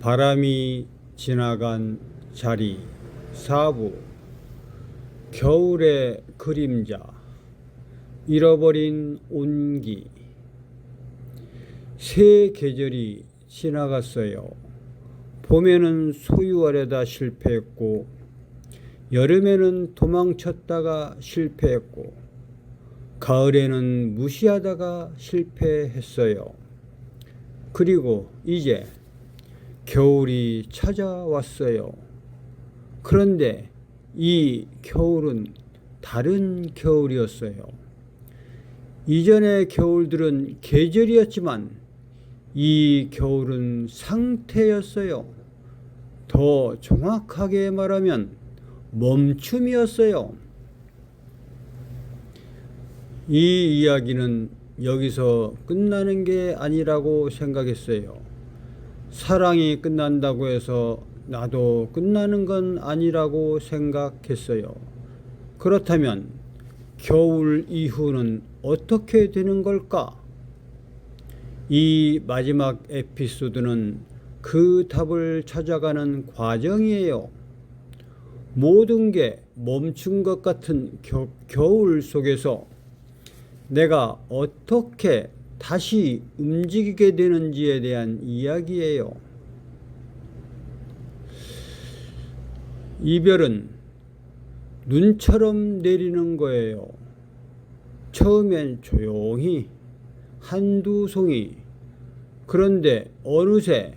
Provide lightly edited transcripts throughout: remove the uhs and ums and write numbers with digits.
바람이 지나간 자리 4부 겨울의 그림자 잃어버린 온기. 새 계절이 지나갔어요. 봄에는 소유하려다 실패했고 여름에는 도망쳤다가 실패했고 가을에는 무시하다가 실패했어요. 그리고 이제 겨울이 찾아왔어요. 그런데 이 겨울은 다른 겨울이었어요. 이전의 겨울들은 계절이었지만 이 겨울은 상태였어요. 더 정확하게 말하면 멈춤이었어요. 이 이야기는 여기서 끝나는 게 아니라고 생각했어요. 사랑이 끝난다고 해서 나도 끝나는 건 아니라고 생각했어요. 그렇다면 겨울 이후는 어떻게 되는 걸까? 이 마지막 에피소드는 그 답을 찾아가는 과정이에요. 모든 게 멈춘 것 같은 겨울 속에서 내가 어떻게 다시 움직이게 되는지에 대한 이야기예요. 이별은 눈처럼 내리는 거예요. 처음엔 조용히 한두 송이. 그런데 어느새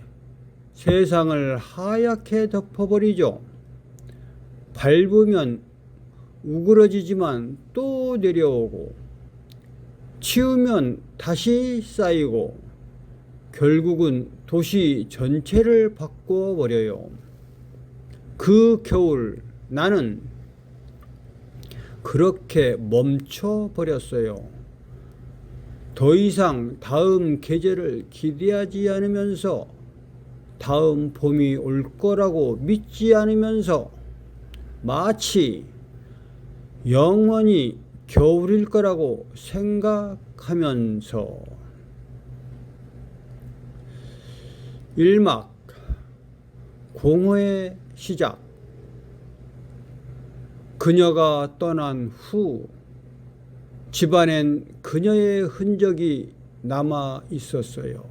세상을 하얗게 덮어버리죠. 밟으면 우그러지지만 또 내려오고 치우면 다시 쌓이고 결국은 도시 전체를 바꿔버려요. 그 겨울 나는 그렇게 멈춰버렸어요. 더 이상 다음 계절을 기대하지 않으면서 다음 봄이 올 거라고 믿지 않으면서 마치 영원히 겨울일 거라고 생각하면서. 1막 공허의 시작. 그녀가 떠난 후 집안엔 그녀의 흔적이 남아 있었어요.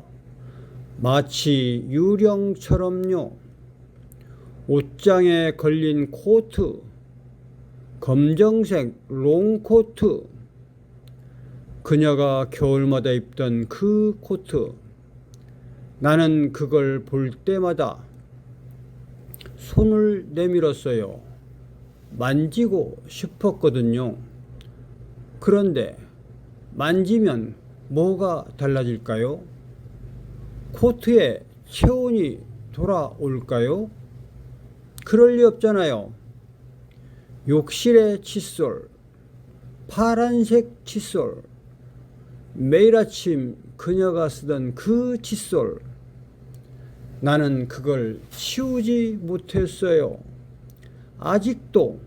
마치 유령처럼요. 옷장에 걸린 코트, 검정색 롱코트, 그녀가 겨울마다 입던 그 코트. 나는 그걸 볼 때마다 손을 내밀었어요. 만지고 싶었거든요. 그런데 만지면 뭐가 달라질까요? 코트에 체온이 돌아올까요? 그럴 리 없잖아요. 욕실의 칫솔, 파란색 칫솔, 매일 아침 그녀가 쓰던 그 칫솔. 나는 그걸 치우지 못했어요. 아직도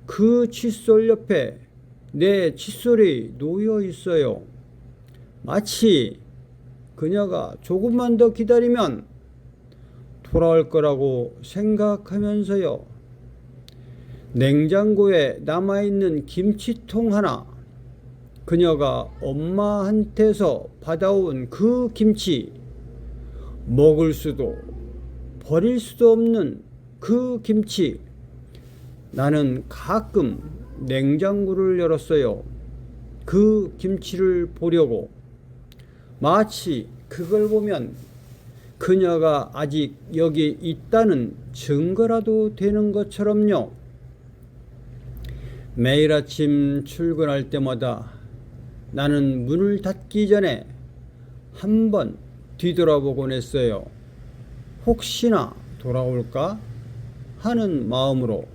그 칫솔 옆에 내 칫솔이 놓여 있어요. 마치 그녀가 조금만 더 기다리면 돌아올 거라고 생각하면서요. 냉장고에 남아있는 김치통 하나, 그녀가 엄마한테서 받아온 그 김치, 먹을 수도 버릴 수도 없는 그 김치. 나는 가끔 냉장고를 열었어요. 그 김치를 보려고. 마치 그걸 보면 그녀가 아직 여기 있다는 증거라도 되는 것처럼요. 매일 아침 출근할 때마다 나는 문을 닫기 전에 한 번 뒤돌아보곤 했어요. 혹시나 돌아올까 하는 마음으로.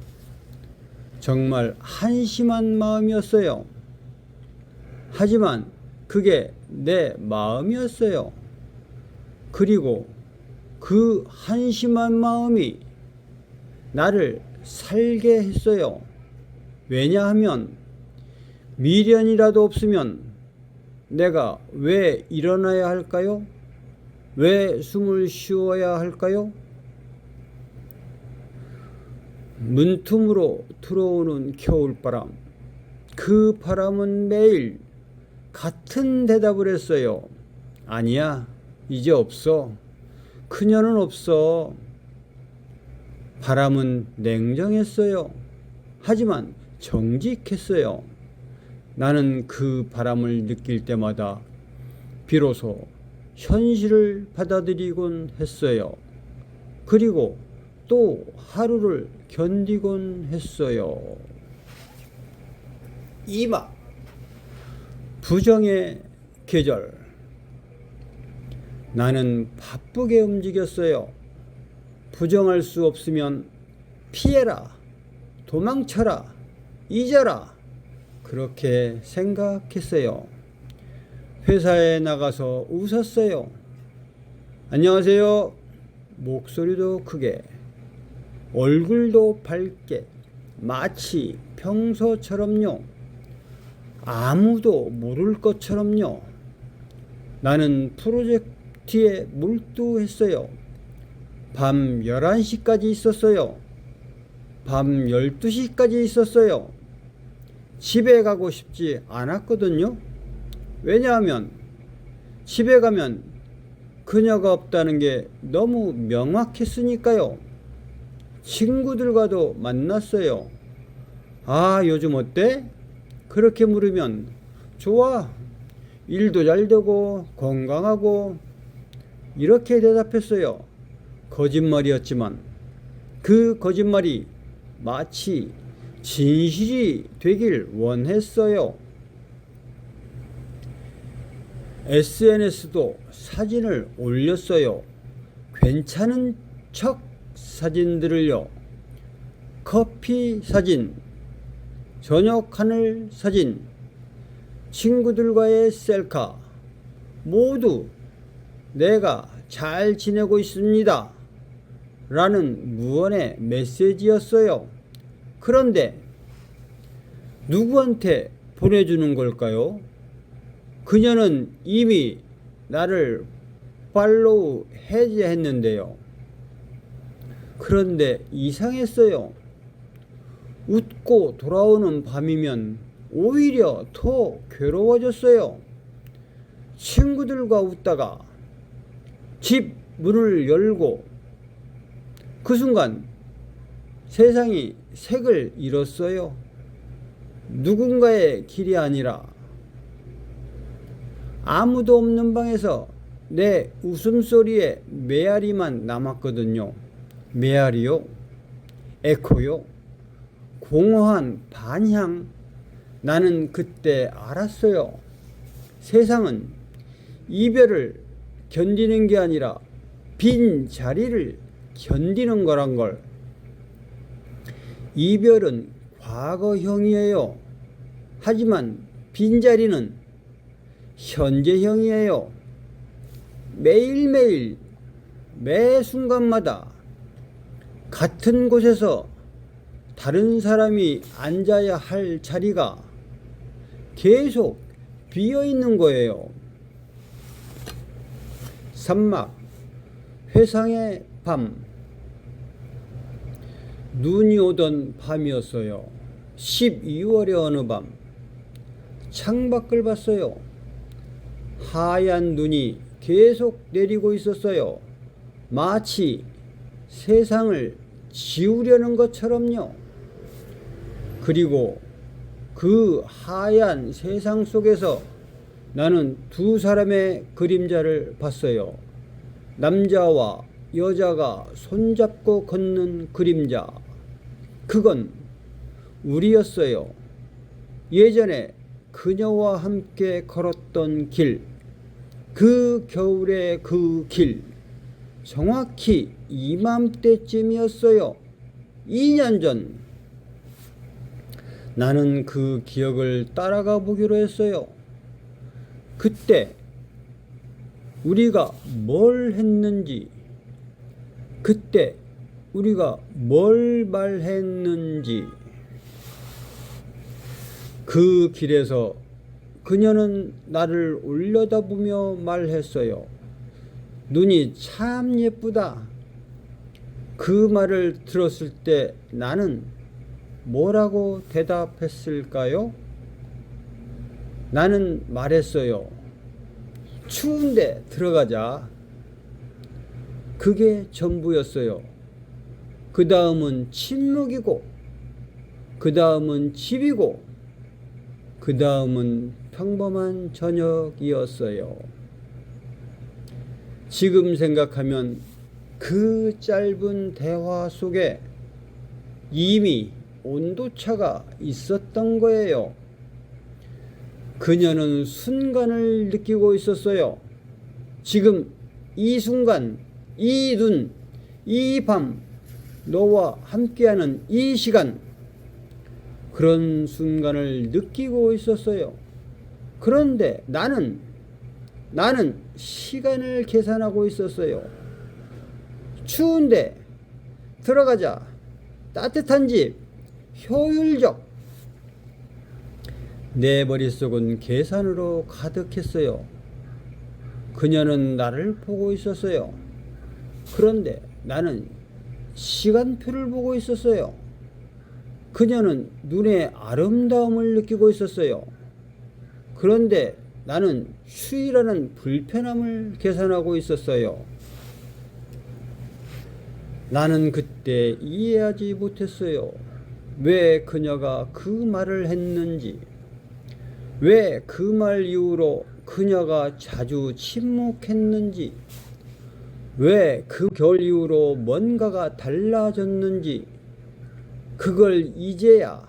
정말 한심한 마음이었어요. 하지만 그게 내 마음이었어요. 그리고 그 한심한 마음이 나를 살게 했어요. 왜냐하면 미련이라도 없으면 내가 왜 일어나야 할까요? 왜 숨을 쉬어야 할까요? 문틈으로 들어오는 겨울바람. 그 바람은 매일 같은 대답을 했어요. 아니야, 이제 없어. 그녀는 없어. 바람은 냉정했어요. 하지만 정직했어요. 나는 그 바람을 느낄 때마다 비로소 현실을 받아들이곤 했어요. 그리고 또 하루를 견디곤 했어요. 2막 부정의 계절. 나는 바쁘게 움직였어요. 부정할 수 없으면 피해라, 도망쳐라, 잊어라. 그렇게 생각했어요. 회사에 나가서 웃었어요. 안녕하세요. 목소리도 크게, 얼굴도 밝게, 마치 평소처럼요. 아무도 모를 것처럼요. 나는 프로젝트에 몰두했어요. 밤 11시까지 있었어요. 밤 12시까지 있었어요. 집에 가고 싶지 않았거든요. 왜냐하면 집에 가면 그녀가 없다는 게 너무 명확했으니까요. 친구들과도 만났어요. 아, 요즘 어때? 그렇게 물으면 좋아. 일도 잘 되고 건강하고, 이렇게 대답했어요. 거짓말이었지만 그 거짓말이 마치 진실이 되길 원했어요. SNS도 사진을 올렸어요. 괜찮은 척 사진들을요. 커피 사진, 저녁 하늘 사진, 친구들과의 셀카, 모두 내가 잘 지내고 있습니다 라는 무언의 메시지였어요. 그런데 누구한테 보내주는 걸까요? 그녀는 이미 나를 팔로우 해제했는데요. 그런데 이상했어요. 웃고 돌아오는 밤이면 오히려 더 괴로워졌어요. 친구들과 웃다가 집 문을 열고 그 순간 세상이 색을 잃었어요. 누군가의 길이 아니라 아무도 없는 방에서 내 웃음소리에 메아리만 남았거든요. 메아리요, 에코요, 공허한 반향. 나는 그때 알았어요. 세상은 이별을 견디는 게 아니라 빈 자리를 견디는 거란 걸. 이별은 과거형이에요. 하지만 빈자리는 현재형이에요. 매일매일 매 순간마다 같은 곳에서 다른 사람이 앉아야 할 자리가 계속 비어 있는 거예요. 3막 회상의 밤. 눈이 오던 밤이었어요. 12월의 어느 밤 창밖을 봤어요. 하얀 눈이 계속 내리고 있었어요. 마치 세상을 지우려는 것처럼요. 그리고 그 하얀 세상 속에서 나는 두 사람의 그림자를 봤어요. 남자와 여자가 손잡고 걷는 그림자. 그건 우리였어요. 예전에 그녀와 함께 걸었던 길, 그 겨울의 그 길, 정확히 이맘때쯤이었어요. 2년 전. 나는 그 기억을 따라가 보기로 했어요. 그때 우리가 뭘 했는지, 그때 우리가 뭘 말했는지. 그 길에서 그녀는 나를 올려다보며 말했어요. 눈이 참 예쁘다. 그 말을 들었을 때 나는 뭐라고 대답했을까요? 나는 말했어요. 추운데 들어가자. 그게 전부였어요. 그 다음은 침묵이고, 그 다음은 집이고, 그 다음은 평범한 저녁이었어요. 지금 생각하면 그 짧은 대화 속에 이미 온도차가 있었던 거예요. 그녀는 순간을 느끼고 있었어요. 지금 이 순간, 이 눈, 이 밤, 너와 함께하는 이 시간, 그런 순간을 느끼고 있었어요. 그런데 나는 시간을 계산하고 있었어요. 추운데 들어가자. 따뜻한 집, 효율적. 내 머릿속은 계산으로 가득했어요. 그녀는 나를 보고 있었어요. 그런데 나는 시간표를 보고 있었어요. 그녀는 눈의 아름다움을 느끼고 있었어요. 그런데 나는 추위라는 불편함을 계산하고 있었어요. 나는 그때 이해하지 못했어요. 왜 그녀가 그 말을 했는지, 왜 그 말 이후로 그녀가 자주 침묵했는지, 왜 그 겨울 이후로 뭔가가 달라졌는지, 그걸 이제야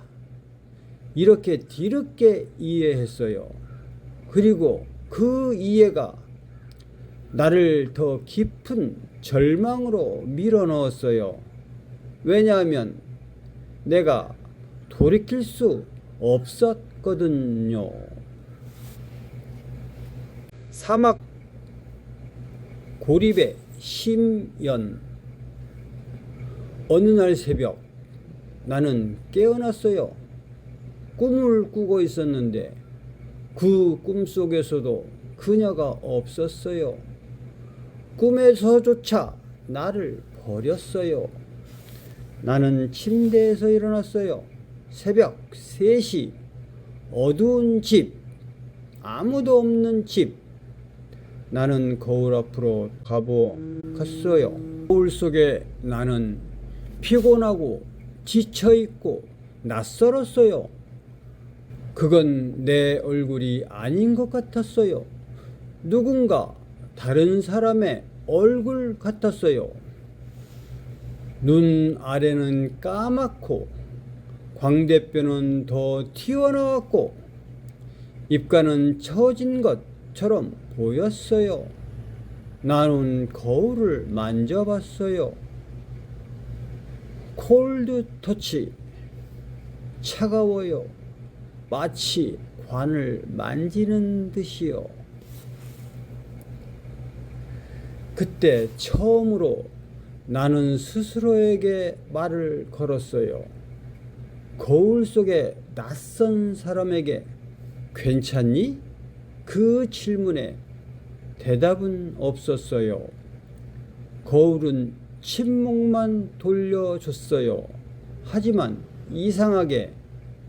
이렇게 뒤늦게 이해했어요. 그리고 그 이해가 나를 더 깊은 절망으로 밀어넣었어요. 왜냐하면 내가 돌이킬 수 없었거든요. 사막 고립의 심연. 어느 날 새벽 나는 깨어났어요. 꿈을 꾸고 있었는데 그 꿈속에서도 그녀가 없었어요. 꿈에서조차 나를 버렸어요. 나는 침대에서 일어났어요. 새벽 3시, 어두운 집, 아무도 없는 집. 나는 거울 앞으로 갔어요. 거울 속에 나는 피곤하고 지쳐있고 낯설었어요. 그건 내 얼굴이 아닌 것 같았어요. 누군가 다른 사람의 얼굴 같았어요. 눈 아래는 까맣고 광대뼈는 더 튀어나왔고 입가는 처진 것처럼 보였어요. 나는 거울을 만져봤어요. 콜드 터치. 차가워요. 마치 관을 만지는 듯이요. 그때 처음으로 나는 스스로에게 말을 걸었어요. 거울 속의 낯선 사람에게 괜찮니? 그 질문에 대답은 없었어요. 거울은 침묵만 돌려줬어요. 하지만 이상하게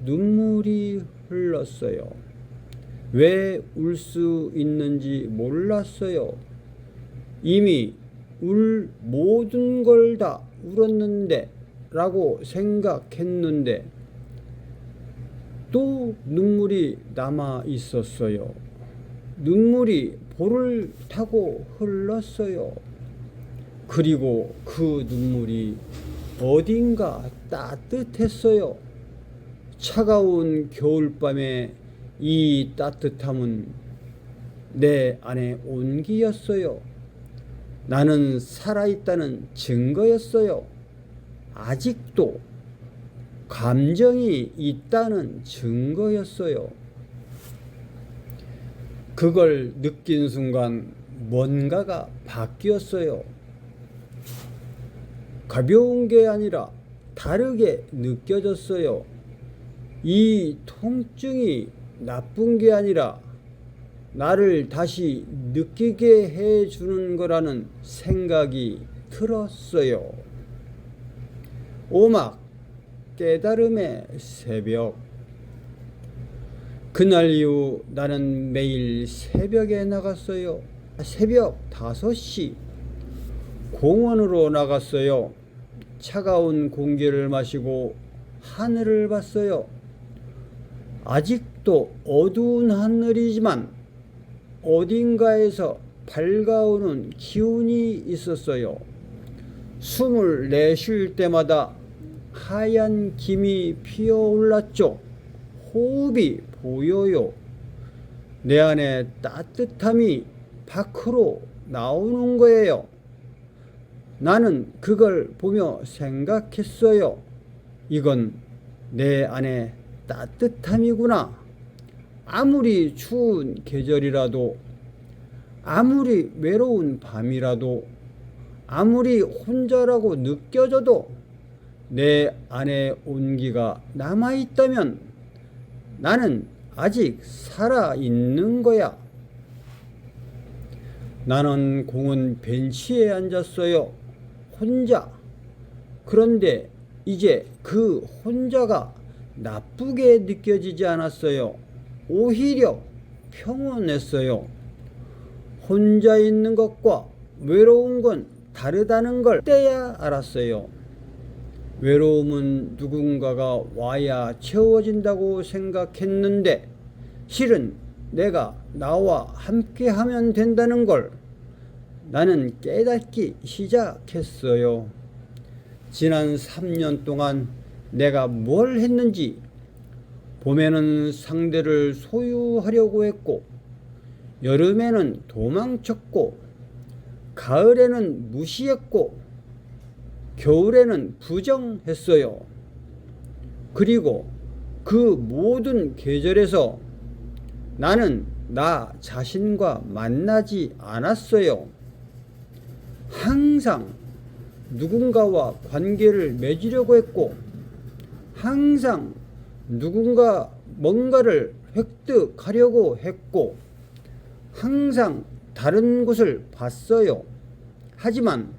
눈물이 흘렀어요. 왜 울 수 있는지 몰랐어요. 이미 울 모든 걸 다 울었는데 라고 생각했는데 또 눈물이 남아 있었어요. 눈물이 볼을 타고 흘렀어요. 그리고 그 눈물이 어딘가 따뜻했어요. 차가운 겨울밤의 이 따뜻함은 내 안의 온기였어요. 나는 살아있다는 증거였어요. 아직도 감정이 있다는 증거였어요. 그걸 느낀 순간 뭔가가 바뀌었어요. 가벼운 게 아니라 다르게 느껴졌어요. 이 통증이 나쁜 게 아니라 나를 다시 느끼게 해주는 거라는 생각이 들었어요. 오막 깨달음의 새벽. 그날 이후 나는 매일 새벽에 나갔어요. 새벽 5시 공원으로 나갔어요. 차가운 공기를 마시고 하늘을 봤어요. 아직도 어두운 하늘이지만 어딘가에서 밝아오는 기운이 있었어요. 숨을 내쉴 때마다 하얀 김이 피어올랐죠. 호흡이 보여요. 내 안에 따뜻함이 밖으로 나오는 거예요. 나는 그걸 보며 생각했어요. 이건 내 안에 따뜻함이구나. 아무리 추운 계절이라도, 아무리 외로운 밤이라도, 아무리 혼자라고 느껴져도 내 안에 온기가 남아있다면 나는 아직 살아있는 거야. 나는 공원 벤치에 앉았어요. 혼자. 그런데 이제 그 혼자가 나쁘게 느껴지지 않았어요. 오히려 평온했어요. 혼자 있는 것과 외로운 건 다르다는 걸 그때야 알았어요. 외로움은 누군가가 와야 채워진다고 생각했는데 실은 내가 나와 함께 하면 된다는 걸 나는 깨닫기 시작했어요. 지난 3년 동안 내가 뭘 했는지, 봄에는 상대를 소유하려고 했고, 여름에는 도망쳤고, 가을에는 무시했고, 겨울에는 부정했어요. 그리고 그 모든 계절에서 나는 나 자신과 만나지 않았어요. 항상 누군가와 관계를 맺으려고 했고, 항상 누군가 뭔가를 획득하려고 했고, 항상 다른 곳을 봤어요. 하지만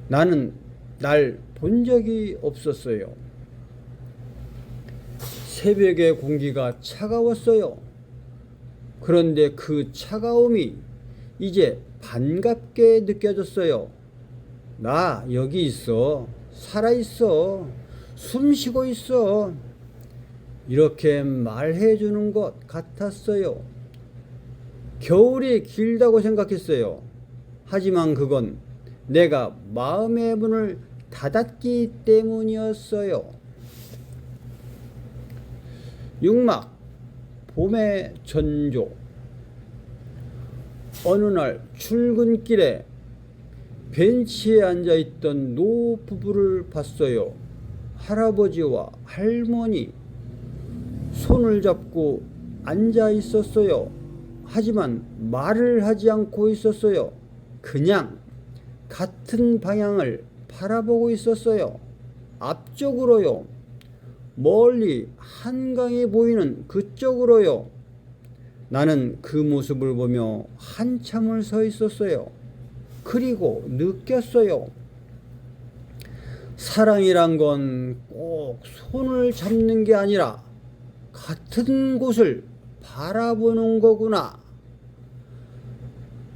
나는 날 본 적이 없었어요. 새벽의 공기가 차가웠어요. 그런데 그 차가움이 이제 반갑게 느껴졌어요. 나 여기 있어. 살아있어. 숨 쉬고 있어. 이렇게 말해주는 것 같았어요. 겨울이 길다고 생각했어요. 하지만 그건 내가 마음의 문을 닫았기 때문이었어요. 6막 봄의 전조. 어느 날 출근길에 벤치에 앉아있던 노 부부를 봤어요. 할아버지와 할머니 손을 잡고 앉아 있었어요. 하지만 말을 하지 않고 있었어요. 그냥 같은 방향을 바라보고 있었어요. 앞쪽으로요. 멀리 한강이 보이는 그쪽으로요. 나는 그 모습을 보며 한참을 서 있었어요. 그리고 느꼈어요. 사랑이란 건 꼭 손을 잡는 게 아니라 같은 곳을 바라보는 거구나.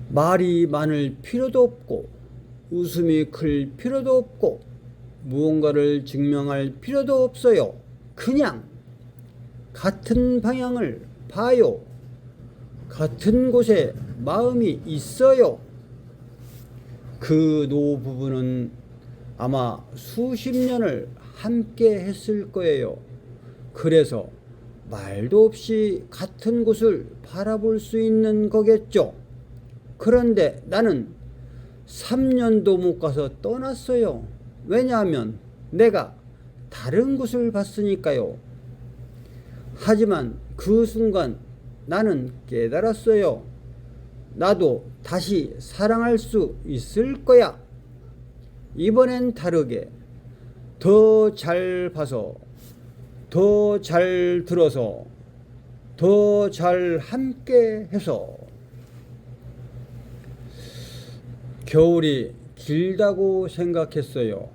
말이 많을 필요도 없고, 웃음이 클 필요도 없고, 무언가를 증명할 필요도 없어요. 그냥 같은 방향을 봐요. 같은 곳에 마음이 있어요. 그 노부부는 아마 수십 년을 함께 했을 거예요. 그래서 말도 없이 같은 곳을 바라볼 수 있는 거겠죠. 그런데 나는 3년도 못 가서 떠났어요. 왜냐하면 내가 다른 곳을 봤으니까요. 하지만 그 순간 나는 깨달았어요. 나도 다시 사랑할 수 있을 거야. 이번엔 다르게 더 잘 봐서, 더 잘 들어서, 더 잘 함께 해서. 겨울이 길다고 생각했어요.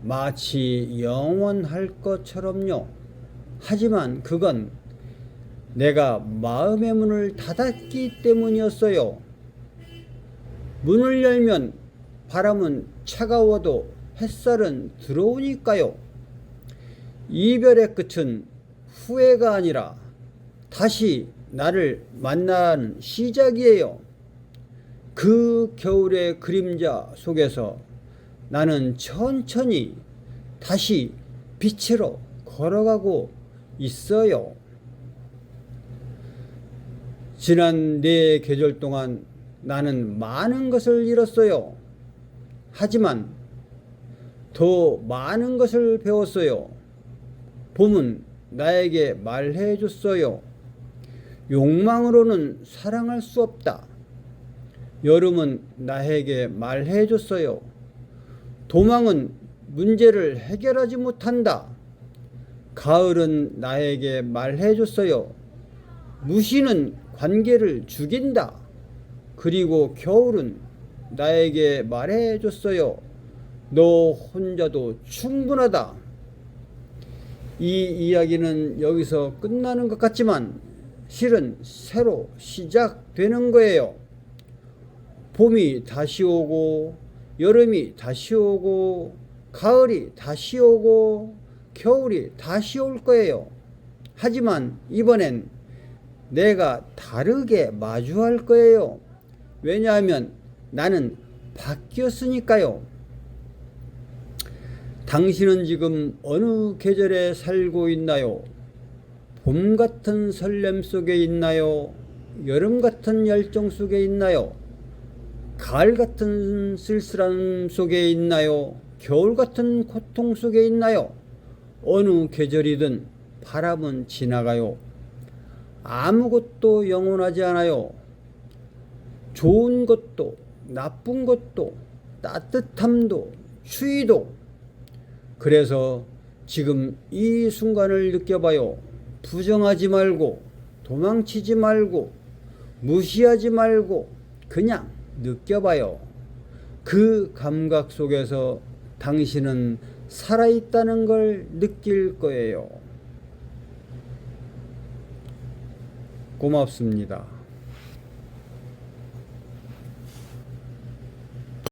마치 영원할 것처럼요. 하지만 그건 내가 마음의 문을 닫았기 때문이었어요. 문을 열면 바람은 차가워도 햇살은 들어오니까요. 이별의 끝은 후회가 아니라 다시 나를 만난 시작이에요. 그 겨울의 그림자 속에서 나는 천천히 다시 빛으로 걸어가고 있어요. 지난 4계절 동안 나는 많은 것을 잃었어요. 하지만 더 많은 것을 배웠어요. 봄은 나에게 말해줬어요. 욕망으로는 사랑할 수 없다. 여름은 나에게 말해줬어요. 도망은 문제를 해결하지 못한다. 가을은 나에게 말해줬어요. 무시는 관계를 죽인다. 그리고 겨울은 나에게 말해줬어요. 너 혼자도 충분하다. 이 이야기는 여기서 끝나는 것 같지만 실은 새로 시작되는 거예요. 봄이 다시 오고 여름이 다시 오고 가을이 다시 오고 겨울이 다시 올 거예요. 하지만 이번엔 내가 다르게 마주할 거예요. 왜냐하면 나는 바뀌었으니까요. 당신은 지금 어느 계절에 살고 있나요? 봄 같은 설렘 속에 있나요? 여름 같은 열정 속에 있나요? 가을 같은 쓸쓸함 속에 있나요? 겨울 같은 고통 속에 있나요? 어느 계절이든 바람은 지나가요. 아무것도 영원하지 않아요. 좋은 것도 나쁜 것도 따뜻함도 추위도. 그래서 지금 이 순간을 느껴봐요. 부정하지 말고 도망치지 말고 무시하지 말고 그냥 느껴봐요. 그 감각 속에서 당신은 살아있다는 걸 느낄 거예요. 고맙습니다.